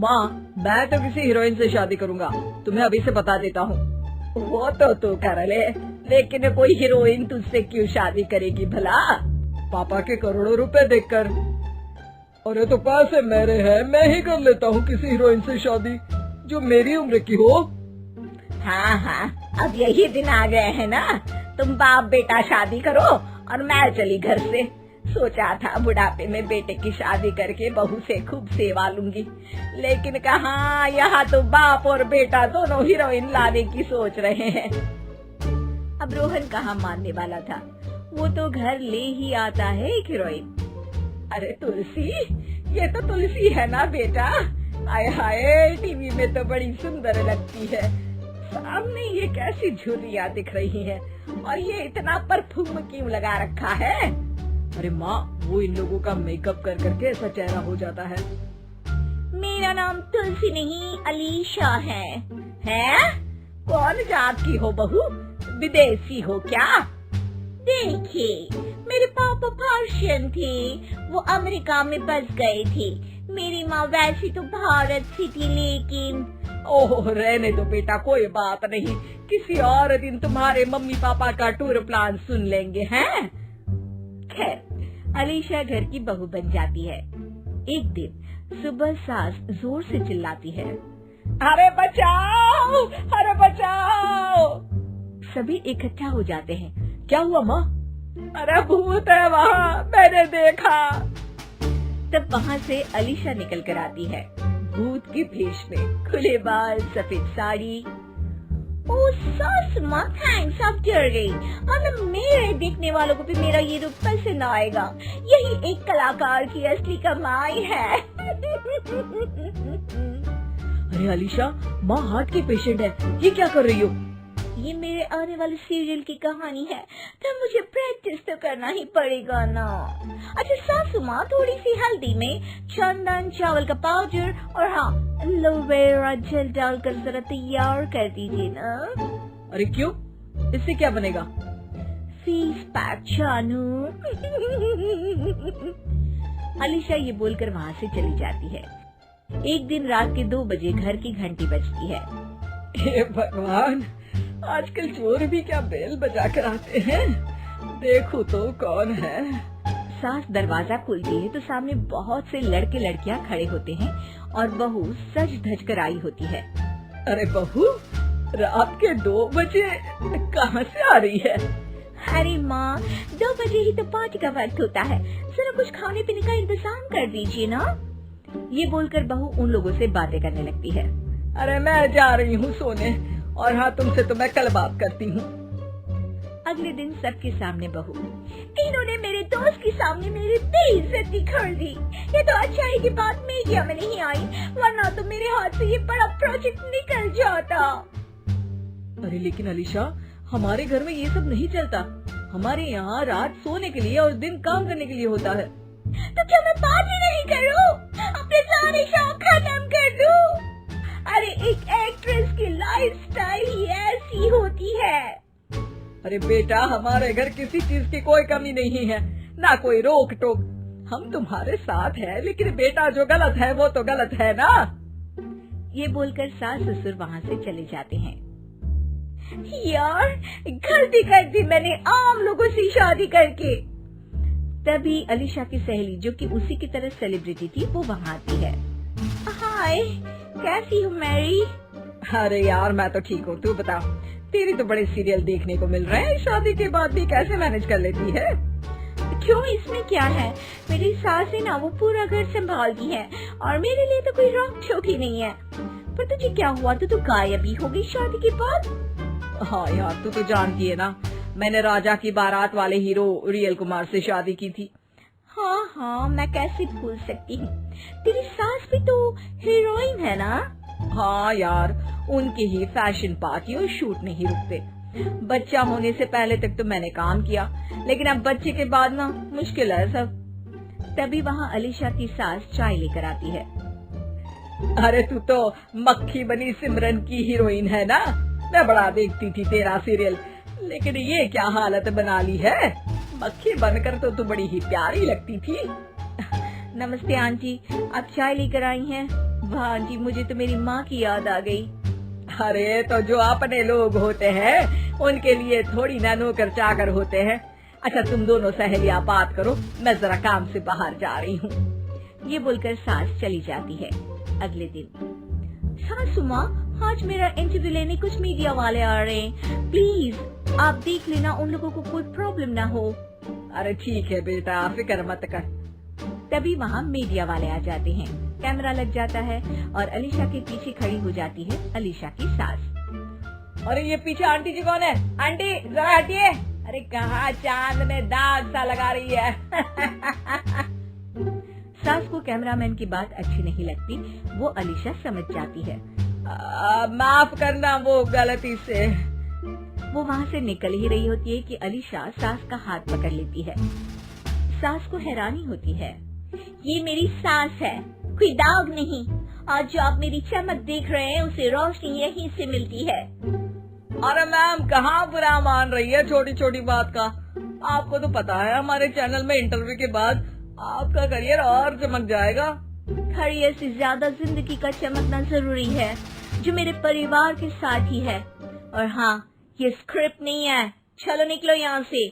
माँ मैं तो किसी हीरोइन से शादी करूंगा, तुम्हें अभी से बता देता हूँ। वो तो तू कर ले, लेकिन कोई हीरोइन तुझसे क्यों शादी करेगी भला? पापा के करोड़ों रुपए देखकर। अरे तो पैसे मेरे हैं, मैं ही कर लेता हूँ किसी हीरोइन से शादी जो मेरी उम्र की हो। हाँ हाँ, अब यही दिन आ गए हैं ना, तुम बाप बेटा शादी करो और मैं चली घर से। सोचा था बुढ़ापे में बेटे की शादी करके बहू से खूब सेवा लूंगी, लेकिन कहाँ, यहाँ तो बाप और बेटा दोनों हीरोइन लाने की सोच रहे हैं। अब रोहन कहाँ मानने वाला था, वो तो घर ले ही आता है एक हीरोइन। अरे तुलसी, ये तो तुलसी है ना बेटा? आए हाय, टीवी में तो बड़ी सुंदर लगती है, सामने ये कैसी झुर्रियाँ दिख रही है, और ये इतना परफ्यूम क्यों लगा रखा है? अरे माँ, वो इन लोगों का मेकअप कर करके ऐसा चेहरा हो जाता है। मेरा नाम तुलसी नहीं अलीशा है। हैं? कौन जात की हो बहू? विदेशी हो क्या? देखिए, मेरे पापा पर्शियन थे, वो अमेरिका में बस गए थे। मेरी माँ वैसी तो भारत से थी, लेकिन ओह रहने दो बेटा, कोई बात नहीं, किसी और दिन तुम्हारे मम्मी पापा का टूर प्लान सुन लेंगे हैं। खैर, अलीशा घर की बहू बन जाती है। एक दिन सुबह सास जोर से चिल्लाती है, अरे बचाओ, अरे बचाओ। सभी इकट्ठा हो जाते हैं। क्या हुआ माँ? अरे भूत है वहाँ, मैंने देखा। तब वहाँ से अलीशा निकल कर आती है, भूत के भेष में, खुले बाल, सफेद साड़ी। ओह सास माँ, थैंक्स, आप डर गई, और मेरे देखने वालों को भी मेरा ये रूप पसंद आएगा। यही एक कलाकार की असली कमाई है। अरे अलीशा, माँ हार्ट की पेशेंट है, ये क्या कर रही हो? ये मेरे आने वाले सीरियल की कहानी है, तो मुझे प्रैक्टिस तो करना ही पड़ेगा ना। अच्छा सासू माँ, थोड़ी सी हल्दी में चंदन, चावल का पाउडर और हाँ एलोवेरा जेल डालकर जरा तैयार कर दीजिए ना। अरे क्यों, इससे क्या बनेगा? फेस पैक जानू। अलीशा ये बोलकर वहाँ से चली जाती है। एक दिन रात के 2 बजे घर की घंटी बजती है। हे भगवान, आजकल चोर भी क्या बेल बजा कर आते हैं, देखो तो कौन है। सास दरवाजा खोलती है तो सामने बहुत से लड़के लड़कियां खड़े होते हैं और बहू सज धज कर आई होती है। अरे बहू, रात के 2 बजे कहाँ से आ रही है? अरे माँ, 2 बजे ही तो पार्टी का वक्त होता है, जरा कुछ खाने पीने का इंतजाम कर दीजिए ना। ये बोलकर बहू उन लोगों से बातें करने लगती है। अरे मैं जा रही हूँ सोने, और हाँ तुमसे तो मैं कल बात करती हूँ। अगले दिन सबके सामने बहू, इन्होंने मेरे दोस्त के सामने मेरी बेइज्जती कर दी। ये तो अच्छा है कि बात मीडिया में नहीं आई, वरना तो मेरे हाथ से ये बड़ा प्रोजेक्ट निकल जाता। अरे लेकिन अलीशा, हमारे घर में ये सब नहीं चलता, हमारे यहाँ रात सोने के लिए और दिन काम करने के लिए होता है। तो क्या मैं पार्टी नहीं करूँ, अपने सारे शौक खत्म कर दूँ? अरे एक एक्ट्रेस की लाइफस्टाइल ही ऐसी होती है। अरे बेटा, हमारे घर किसी चीज की कोई कमी नहीं है, ना कोई रोक टोक, हम तुम्हारे साथ है, लेकिन बेटा जो गलत है वो तो गलत है ना। ये बोलकर सास ससुर वहाँ से चले जाते हैं। यार गलती कर दी मैंने आम लोगों से शादी करके। तभी अलीशा की सहेली, जो कि उसी की तरह सेलिब्रिटी थी, वो वहाँ आती है। हाय, कैसी हो मैरी? अरे यार मैं तो ठीक हूँ, तू बता, तेरी तो बड़े सीरियल देखने को मिल रहे हैं, शादी के बाद भी कैसे मैनेज कर लेती है? क्यों, इसमें क्या है, मेरी सास है ना, वो पूरा घर संभालती है और मेरे लिए तो कोई रोक टोक ही नहीं है। पर तुझे क्या हुआ, तो गायब ही हो गई शादी के बाद? हाँ यार, तू तो जानती है ना, मैंने राजा की बारात वाले हीरो रियल कुमार से शादी की थी। हाँ हाँ, मैं कैसे भूल सकती हूँ, तेरी सास भी तो हीरोइन है ना? हाँ यार, उनके ही फैशन पार्टी और शूट नहीं रुकते। बच्चा होने से पहले तक तो मैंने काम किया, लेकिन अब बच्चे के बाद ना मुश्किल है सब। तभी वहाँ अलीशा की सास चाय लेकर आती है। अरे तू तो मक्खी बनी सिमरन की हीरोइन है ना, मैं बड़ा देखती थी तेरा सीरियल, लेकिन ये क्या हालत बना ली है, मक्खी बनकर तो तू बड़ी ही प्यारी लगती थी। नमस्ते आंटी, आप चाय लेकर आई हैं? वाह जी, मुझे तो मेरी माँ की याद आ गई। अरे तो जो अपने लोग होते हैं उनके लिए थोड़ी ना नौकर चाकर होते हैं। अच्छा तुम दोनों सहेलियां बात करो, मैं जरा काम से बाहर जा रही हूँ। ये बोलकर सास चली जाती है। अगले दिन, सासू माँ, आज मेरा इंटरव्यू लेने कुछ मीडिया वाले आ रहे हैं, प्लीज आप देख लेना उन लोगों को कोई प्रॉब्लम ना हो। अरे ठीक है बेटा, फिक्र मत कर। तभी वहाँ मीडिया वाले आ जाते हैं। कैमरा लग जाता है और अलीशा के पीछे खड़ी हो जाती है अलीशा की सास। अरे ये पीछे आंटी जी कौन है? आंटी जरा हटिए। अरे कहाँ चांद में दाग सा लगा रही है। सास को कैमरामैन की बात अच्छी नहीं लगती, वो अलीशा समझ जाती है। माफ करना वो गलती से। वो वहाँ से निकल ही रही होती है कि अलीशा सास का हाथ पकड़ लेती है। सास को हैरानी होती है, ये मेरी सास है, कोई दाग नहीं। आज जो आप मेरी चमक देख रहे हैं उसे रोशनी यहीं से मिलती है। अरे मैम कहाँ बुरा मान रही है छोटी छोटी बात का। आपको तो पता है हमारे चैनल में इंटरव्यू के बाद आपका करियर और चमक जाएगा। करियर से ज्यादा जिंदगी का चमकना जरूरी है, जो मेरे परिवार के साथ ही है। और हाँ, ये स्क्रिप्ट नहीं है, चलो निकलो यहाँ से।